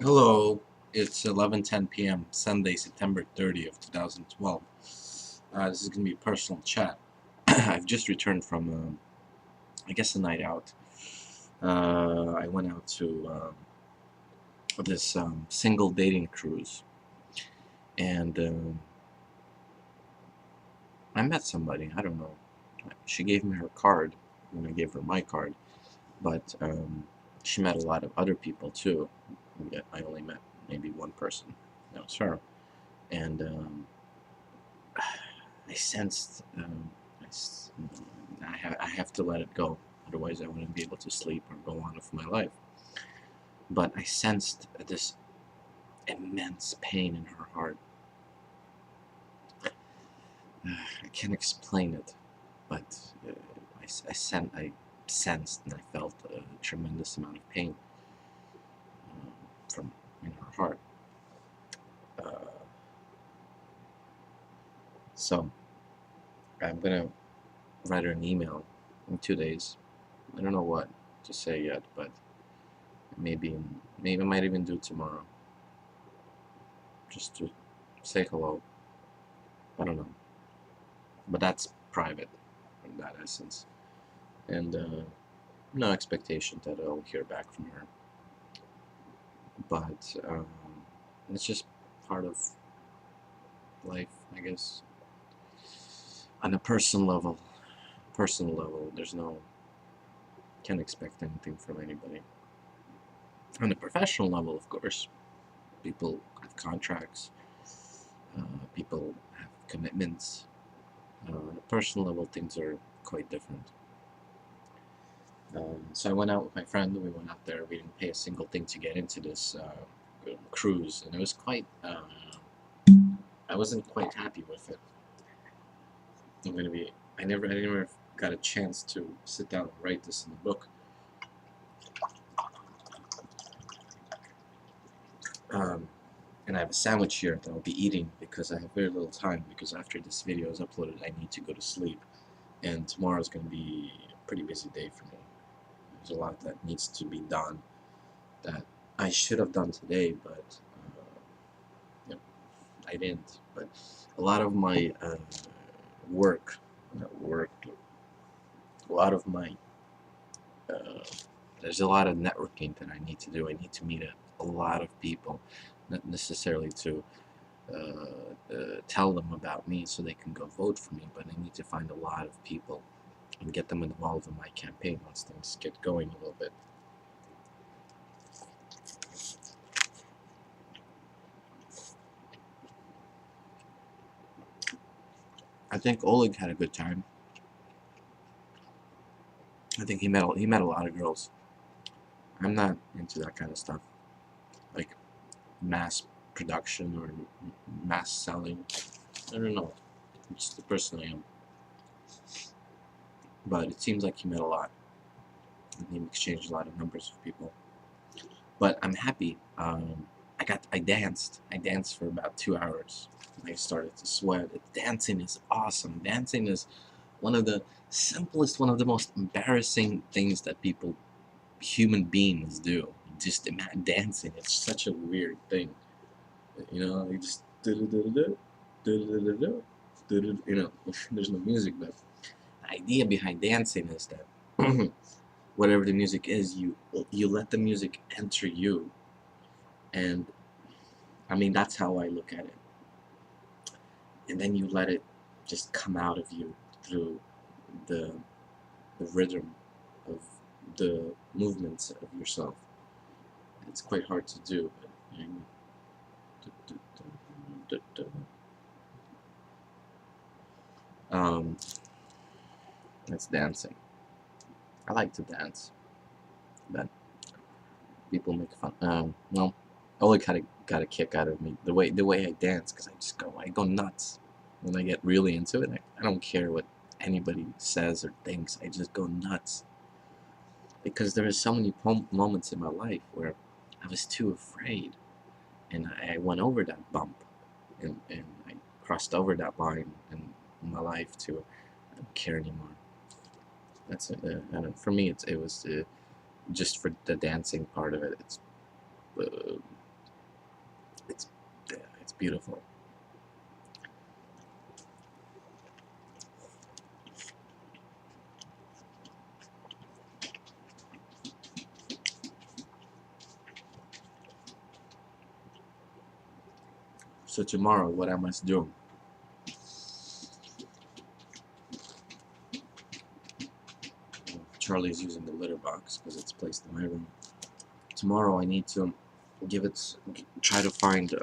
Hello, it's 11:10 p.m. Sunday, September 30th, 2012. This is going to be a personal chat. I've just returned from, I guess, a night out. I went out to this single dating cruise, and I met somebody. I don't know. She gave me her card when I gave her my card, but she met a lot of other people too. Yet I only met maybe one person. That was her, and I sensed I have to let it go, otherwise I wouldn't be able to sleep or go on with my life. But I sensed this immense pain in her heart. I can't explain it, but I sensed and I felt a tremendous amount of pain from in her heart. Uh, so I'm gonna write her an email in 2 days. I don't know what to say yet, but maybe I might even do it tomorrow, just to say hello. I don't know, but that's private in that essence, and no expectation that I'll hear back from her. But it's just part of life, I guess. On a personal level, there's no can't expect anything from anybody. On a professional level, of course, people have contracts, people have commitments. On a personal level, things are quite different. So I went out with my friend. We went out there. We didn't pay a single thing to get into this cruise, and it was quite. I wasn't quite happy with it. I'm gonna be. I never got a chance to sit down and write this in the book. Um, and I have a sandwich here that I'll be eating because I have very little time. Because after this video is uploaded, I need to go to sleep, and tomorrow is gonna be a pretty busy day for me. There's a lot that needs to be done that I should have done today, but you know, I didn't. But a lot of my work, work, a lot of my uh, there's a lot of networking that I need to do. I need to meet a lot of people, not necessarily to tell them about me so they can go vote for me, but I need to find a lot of people and get them involved in my campaign once things get going a little bit. I think Oleg had a good time. I think he met a lot of girls. I'm not into that kind of stuff, like mass production or mass selling. I don't know. It's the person I am. But it seems like he met a lot, and he exchanged a lot of numbers with people. But I'm happy. I danced. I danced for about 2 hours. I started to sweat. Dancing is awesome. Dancing is one of the simplest, one of the most embarrassing things that human beings do. Just imagine dancing. It's such a weird thing. You know, you just you know, there's no music, but the idea behind dancing is that whatever the music is, you let the music enter you, and I mean that's how I look at it. And then you let it just come out of you through the the rhythm of the movements of yourself. It's quite hard to do, but you know, that's dancing. I like to dance, but people make fun. Well, Oleg got a kick out of me the way I dance because I go nuts when I get really into it. I don't care what anybody says or thinks. I just go nuts because there are so many moments in my life where I was too afraid, and I went over that bump, and I crossed over that line in my life to I don't care anymore. That's it. And for me, it was just for the dancing part of it. It's uh, it's beautiful. So tomorrow, what I must do? Charlie's using the litter box because it's placed in my room. Tomorrow, I need to try to find,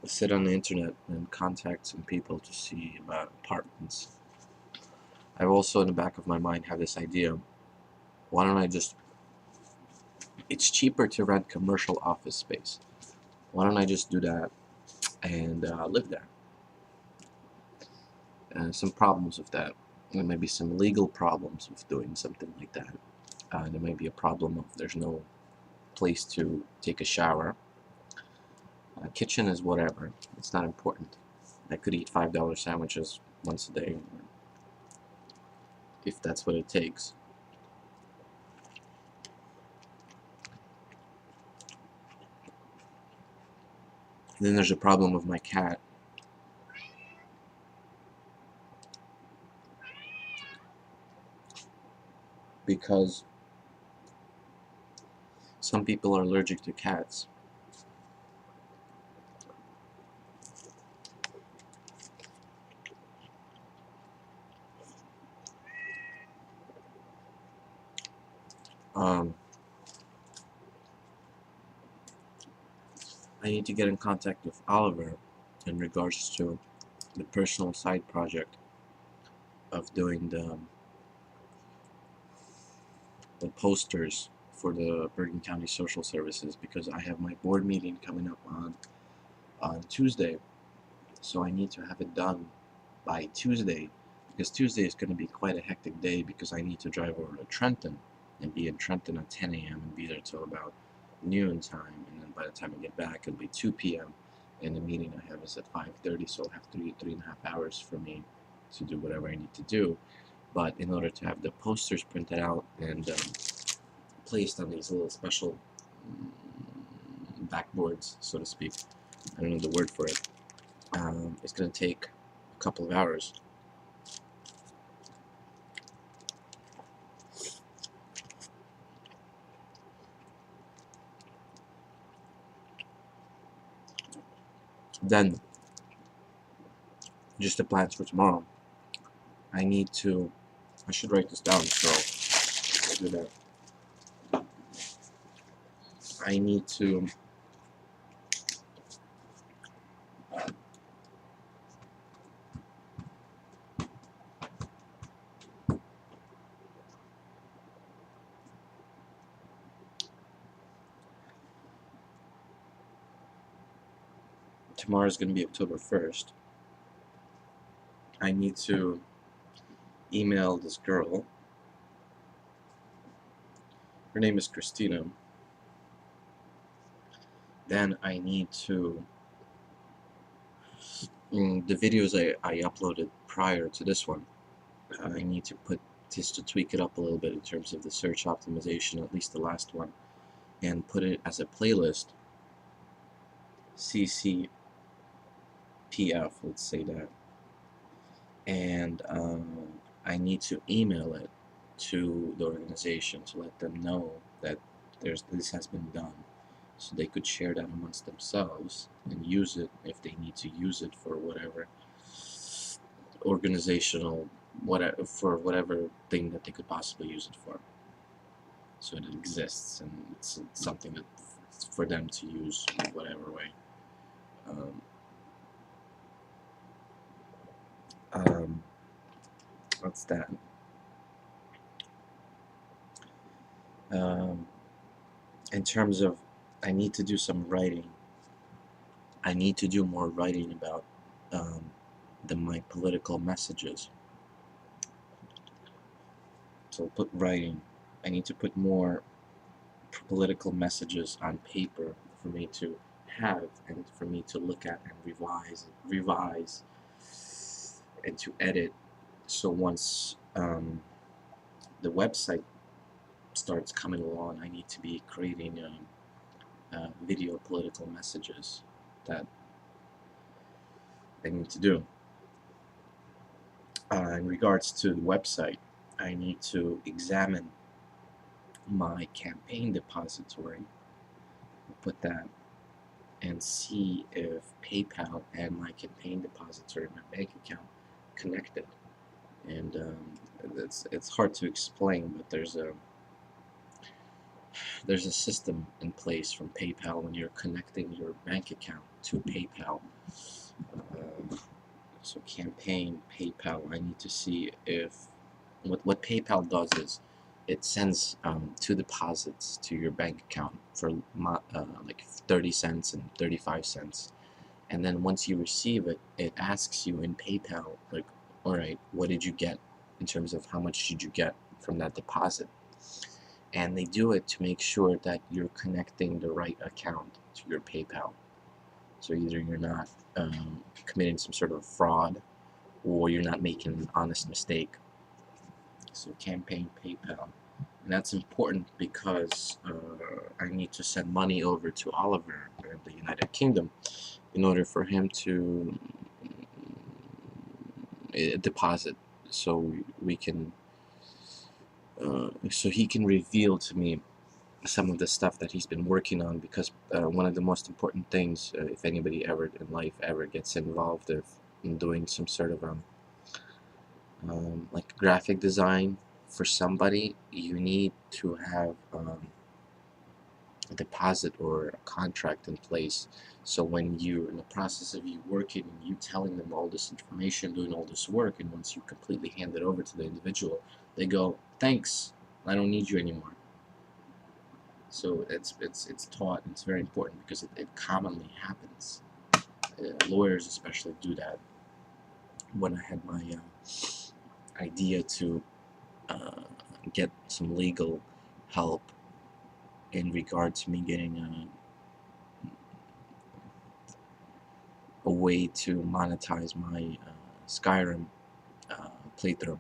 sit on the internet and contact some people to see about apartments. I've also in the back of my mind have this idea. Why don't I just? It's cheaper to rent commercial office space. Why don't I just do that and live there? Some problems with that. There may be some legal problems with doing something like that. There may be a problem of there's no place to take a shower. Kitchen is whatever. It's not important. I could eat $5 sandwiches once a day, if that's what it takes. And then there's a problem with my cat. Because some people are allergic to cats. I need to get in contact with Oliver in regards to the personal side project of doing the posters for the Bergen County Social Services, because I have my board meeting coming up on Tuesday, so I need to have it done by Tuesday, because Tuesday is going to be quite a hectic day because I need to drive over to Trenton and be in Trenton at 10 a.m. and be there till about noon time, and then by the time I get back it'll be 2 p.m. and the meeting I have is at 5:30, so I'll have 3.5 hours for me to do whatever I need to do. But in order to have the posters printed out and placed on these little special backboards, so to speak, I don't know the word for it, it's going to take a couple of hours. Then, just the plans for tomorrow. I should write this down, so I'll do that. I need to tomorrow's going to be October 1st. I need to email this girl. Her name is Christina. Then I need to, in the videos I uploaded prior to this one, I need to tweak it up a little bit in terms of the search optimization, at least the last one, and put it as a playlist, CCPF, let's say that. And I need to email it to the organization to let them know that this has been done, so they could share that amongst themselves and use it if they need to use it for whatever organizational, for whatever thing that they could possibly use it for. So it exists and it's something that for them to use in whatever way. What's that? In terms of, I need to do some writing. I need to do more writing about my political messages. So I'll put writing. I need to put more political messages on paper for me to have and for me to look at and revise and to edit. So once the website starts coming along, I need to be creating video political messages that I need to do. In regards to the website, I need to examine my campaign depository, put that, and see if PayPal and my campaign depository, my bank account, connected. And it's hard to explain, but there's a system in place from PayPal when you're connecting your bank account to PayPal. So campaign, PayPal, I need to see if what PayPal does is it sends two deposits to your bank account for like 30 cents and 35 cents, and then once you receive it, it asks you in PayPal, like, alright, what did you get in terms of how much did you get from that deposit? And they do it to make sure that you're connecting the right account to your PayPal. So either you're not committing some sort of fraud, or you're not making an honest mistake. So campaign, PayPal. And that's important because I need to send money over to Oliver in the United Kingdom in order for him to deposit, so we can so he can reveal to me some of the stuff that he's been working on, because one of the most important things, if anybody ever in life ever gets involved in doing some sort of like graphic design for somebody, you need to have a deposit or a contract in place. So when you're in the process of you working and you telling them all this information, doing all this work, and once you completely hand it over to the individual, they go, thanks, I don't need you anymore. So it's taught, and it's very important because it commonly happens. Lawyers especially do that. When I had my idea to get some legal help in regard to me getting a way to monetize my Skyrim playthrough.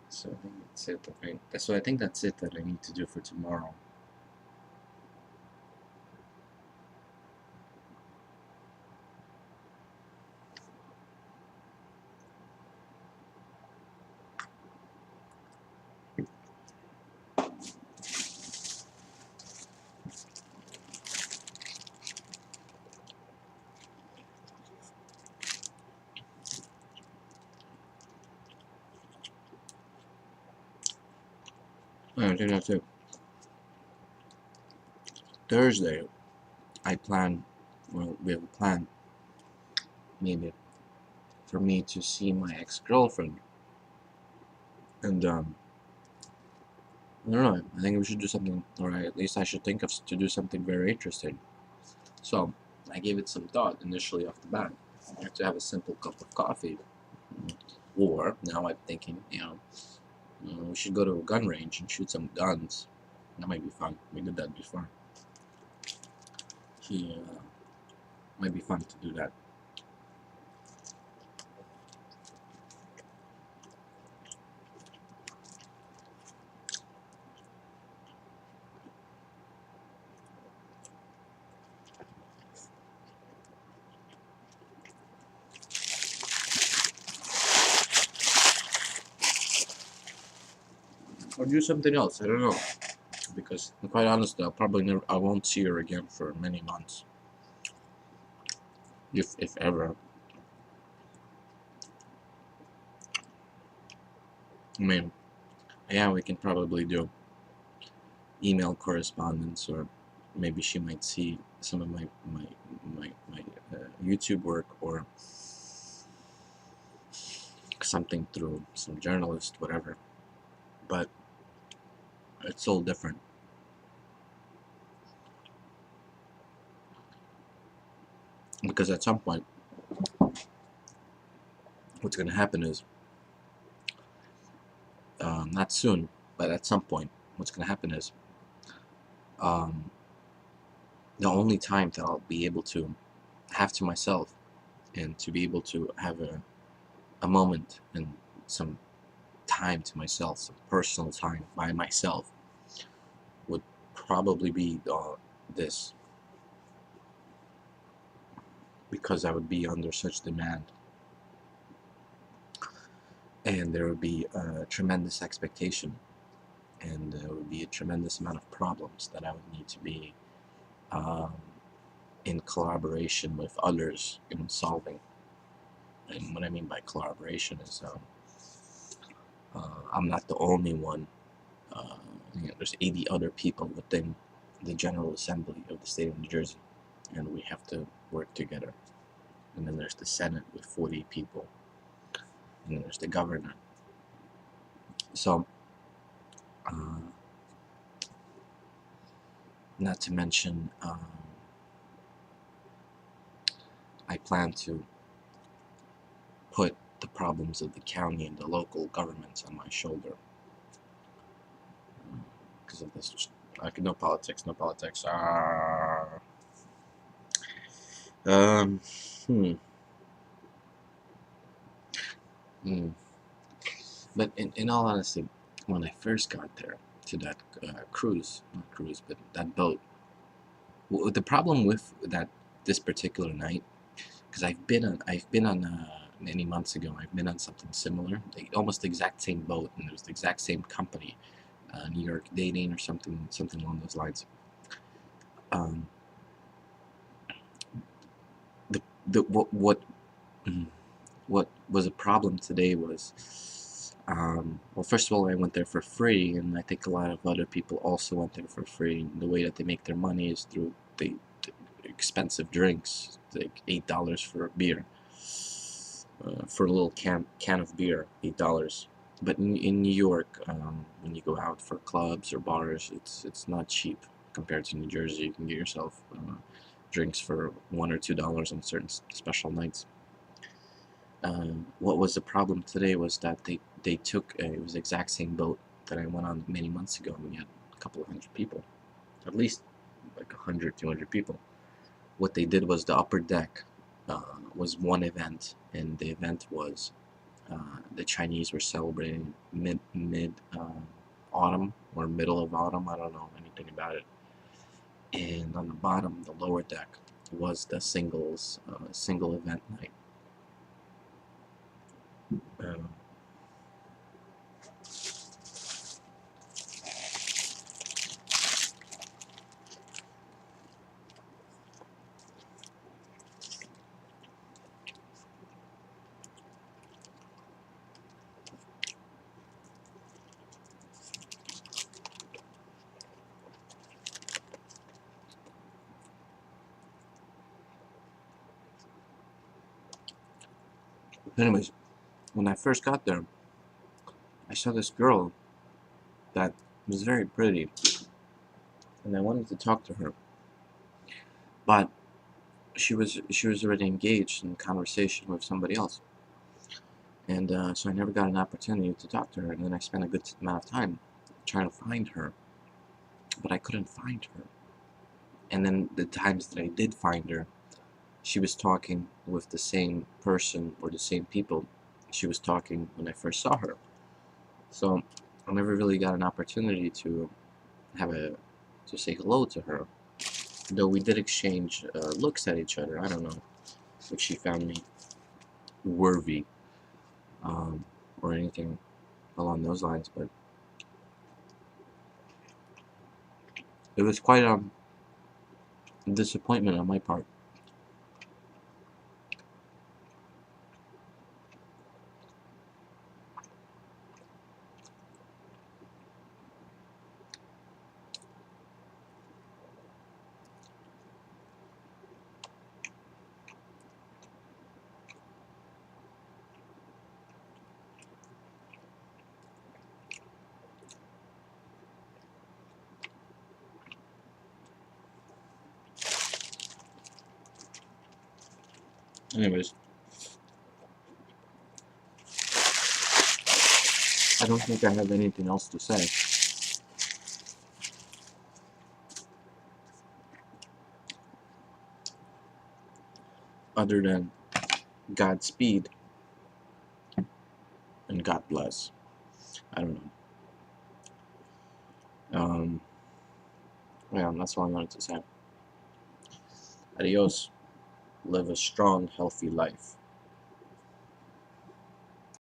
So I think that's it. Okay. So I think that's it that I need to do for tomorrow. I think that's it. Thursday, I plan, well, we have a plan, maybe, for me to see my ex-girlfriend. And, I don't know, I think we should do something, or at least I should think of to do something very interesting. So, I gave it some thought initially off the bat. I have to have a simple cup of coffee. Or, now I'm thinking, we should go to a gun range and shoot some guns. That might be fun. We did that before. Might be fun to do that. Or do something else. I don't know. Because, quite honestly, I won't see her again for many months. If ever. I mean, yeah, we can probably do email correspondence, or maybe she might see some of my YouTube work, or something through some journalist, whatever. But it's all different. Because at some point, what's going to happen is, not soon, but at some point, what's going to happen is, the only time that I'll be able to have to myself, and to be able to have a moment and some time to myself, some personal time by myself, would probably be this, because I would be under such demand, and there would be a tremendous expectation, and there would be a tremendous amount of problems that I would need to be um, in collaboration with others in solving. And what I mean by collaboration is I'm not the only one. There's 80 other people within the General Assembly of the state of New Jersey, and we have to work together. And then there's the Senate with 40 people, and then there's the governor. So, not to mention, I plan to put the problems of the county and the local governments on my shoulder. Because of this, no politics, no politics. Hmm. But in all honesty, when I first got there to that not cruise, but that boat, the problem with this particular night, because I've been on many months ago, I've been on something similar, almost the exact same boat, and it was the exact same company, New York Dating or something along those lines. What was a problem today was, well, first of all, I went there for free, and I think a lot of other people also went there for free. And the way that they make their money is through the expensive drinks, like $8 for a beer, for a little can of beer, $8. But in New York, when you go out for clubs or bars, it's not cheap compared to New Jersey. You can get yourself drinks for $1 or $2 on certain special nights. What was the problem today was that they took, it was the exact same boat that I went on many months ago, and we had a couple of hundred people, at least like 100, 200 people. What they did was the upper deck was one event, and the event was the Chinese were celebrating mid autumn or middle of autumn. I don't know anything about it. And on the bottom, the lower deck, was the single event night. Anyways, when I first got there, I saw this girl that was very pretty, and I wanted to talk to her, but she was already engaged in conversation with somebody else, and so I never got an opportunity to talk to her. And then I spent a good amount of time trying to find her, but I couldn't find her. And then the times that I did find her, she was talking with the same person or the same people she was talking when I first saw her. So I never really got an opportunity to say hello to her. Though we did exchange looks at each other. I don't know if she found me worthy or anything along those lines, but it was quite a disappointment on my part. Anyways, I don't think I have anything else to say. Other than Godspeed and God bless. I don't know. Yeah, that's all I wanted to say. Adios. Live a strong, healthy life.